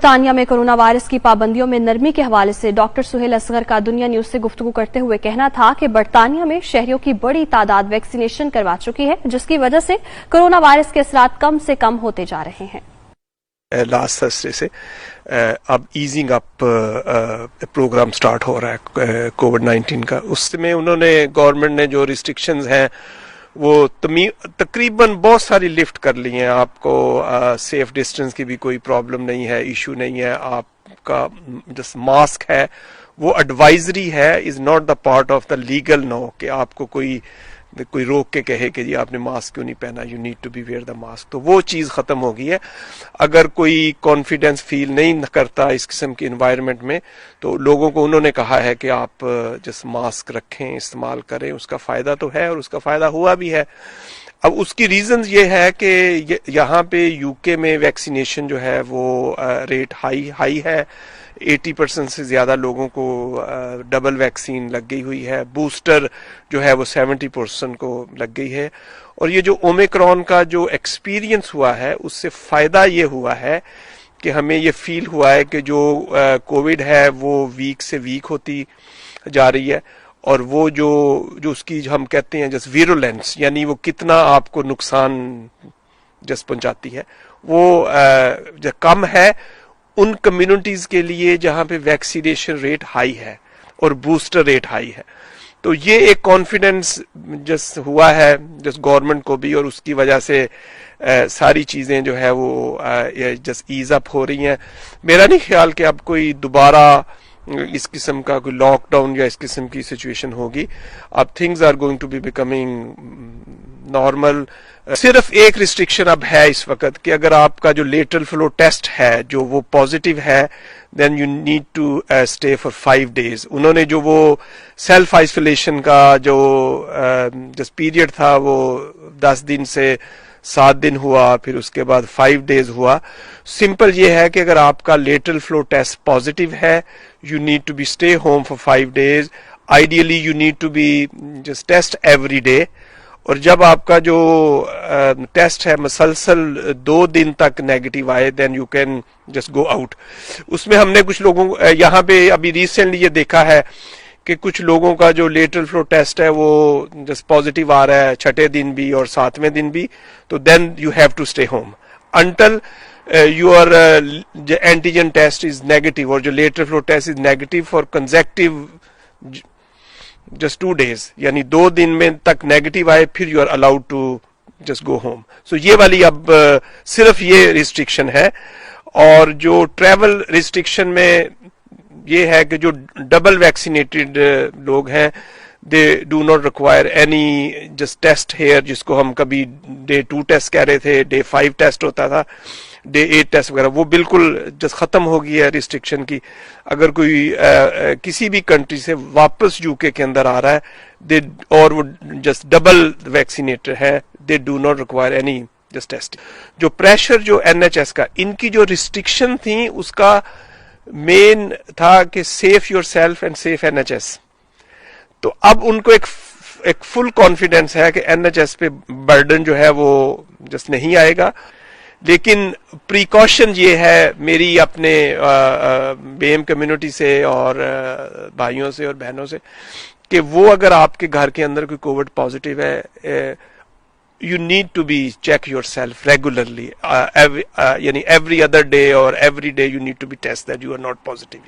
برطانیہ میں corona virus کی پابندیوں میں نرمی کے حوالے سے ڈاکٹر سہیل اصغر کا دنیا نیوز سے گفتگو کرتے ہوئے کہنا تھا کہ برطانیہ میں شہریوں کی بڑی تعداد ویکسینیشن کروا چکی ہے، جس کی وجہ سے کورونا وائرس کے اثرات کم سے کم ہوتے جا رہے ہیں۔ لاسٹ تھرسڈے سے اب ایزنگ اپ پروگرام سٹارٹ ہو رہا ہے کووڈ-19 کا، اس میں انہوں نے گورنمنٹ نے جو ریسٹرکشنز ہیں وہ تقریباً بہت ساری لفٹ کر لی ہیں۔ آپ کو سیف ڈسٹنس کی بھی کوئی پرابلم نہیں ہے، ایشو نہیں ہے۔ آپ کا جس ماسک ہے وہ ایڈوائزری ہے، is not the part of the legal no کہ آپ کو کوئی روک کے کہے کہ جی آپ نے ماسک کیوں نہیں پہنا، you need to be wear the mask, تو وہ چیز ختم ہو گئی ہے۔ اگر کوئی کانفیڈینس فیل نہیں کرتا اس قسم کی انوائرمنٹ میں تو لوگوں کو انہوں نے کہا ہے کہ آپ جس ماسک رکھیں، استعمال کریں، اس کا فائدہ تو ہے اور اس کا فائدہ ہوا بھی ہے۔ اب اس کی ریزنز یہ ہے کہ یہاں پہ یو کے میں ویکسینیشن جو ہے وہ ریٹ ہائی ہے، 80% سے زیادہ لوگوں کو ڈبل ویکسین لگ گئی ہوئی ہے، بوسٹر جو ہے وہ 70% کو لگ گئی ہے، اور یہ جو اومیکرون کا جو ایکسپیرینس ہوا ہے اس سے فائدہ یہ ہوا ہے کہ ہمیں یہ فیل ہوا ہے کہ جو کووڈ ہے وہ ویک سے ویک ہوتی جا رہی ہے، اور وہ جو اس کی ہم کہتے ہیں جس ویرولینس، یعنی وہ کتنا آپ کو نقصان جس پہنچاتی ہے، وہ کم ہے ان کمیونٹیز کے لیے جہاں پہ ویکسینیشن ریٹ ہائی ہے اور بوسٹر ریٹ ہائی ہے۔ تو یہ ایک کانفیڈنس جس ہوا ہے جس گورنمنٹ کو بھی، اور اس کی وجہ سے ساری چیزیں جو ہے وہ جس ایز اپ ہو رہی ہیں۔ میرا نہیں خیال کہ اب کوئی دوبارہ اس قسم کا کوئی لاک ڈاؤن یا اس قسم کی سچویشن ہوگی۔ اب things are going to be becoming normal. صرف ایک ریسٹرکشن اب ہے اس وقت کہ اگر آپ کا جو لیٹرل فلو ٹیسٹ ہے جو وہ پازیٹیو ہے then you need to stay for 5 days۔ انہوں نے جو وہ سیلف آئسولیشن کا جو جس پیریڈ تھا وہ 10 دن سے 7 دن ہوا، پھر اس کے بعد 5 days ہوا۔ سمپل یہ ہے کہ اگر آپ کا لیٹرل فلو ٹیسٹ پازیٹیو ہے you need to be stay home for 5 days۔ Ideally you need to be just test every day, اور جب آپ کا جو ٹیسٹ ہے مسلسل 2 دن تک نیگیٹو آئے then you can just go out. اس میں ہم نے کچھ لوگوں یہاں پہ ابھی ریسنٹلی یہ دیکھا ہے کہ کچھ لوگوں کا جو لیٹرل فلو ٹیسٹ ہے وہ جس پازیٹیو آ رہا ہے 6 دن بھی اور 7ویں دن بھی، تو then you have to stay home until your antigen test is negative, اور جو lateral flow test is negative for consecutive just 2 days، یعنی 2 دن میں تک نیگیٹو آئے پھر you are allowed to just go home. So یہ والی اب صرف یہ ریسٹرکشن ہے، اور جو ٹریول ریسٹرکشن میں یہ ہے کہ جو ڈبل ویکسینیٹڈ لوگ ہیں they do not require any just test here, جس کو ہم کبھی Day 2 ٹیسٹ کہہ رہے تھے، Day 5 ٹیسٹ ہوتا تھا، Day 8 ٹیسٹ وغیرہ، وہ بالکل جس ختم ہو گئی ہے ریسٹرکشن کی۔ اگر کوئی کسی بھی کنٹری سے واپس یو کے اندر آ رہا ہے اور وہ جسٹ ڈبل ویکسینیٹر ہے دے do not require any just test. جو پریشر جو NHS کا ان کی جو ریسٹرکشن تھیں اس کا مین تھا کہ save yourself and save NHS، تو اب ان کو ایک فل کانفیڈنس ہے کہ NHS پہ برڈن جو ہے وہ جس نہیں آئے گا۔ لیکن پریکاشن یہ ہے میری اپنے BAME کمیونٹی سے اور بھائیوں سے اور بہنوں سے کہ وہ اگر آپ کے گھر کے اندر کوئی کووڈ پازیٹیو ہے you need to be check yourself regularly, یعنی ایوری ادر ڈے اور every day you need to be test that you are not positive.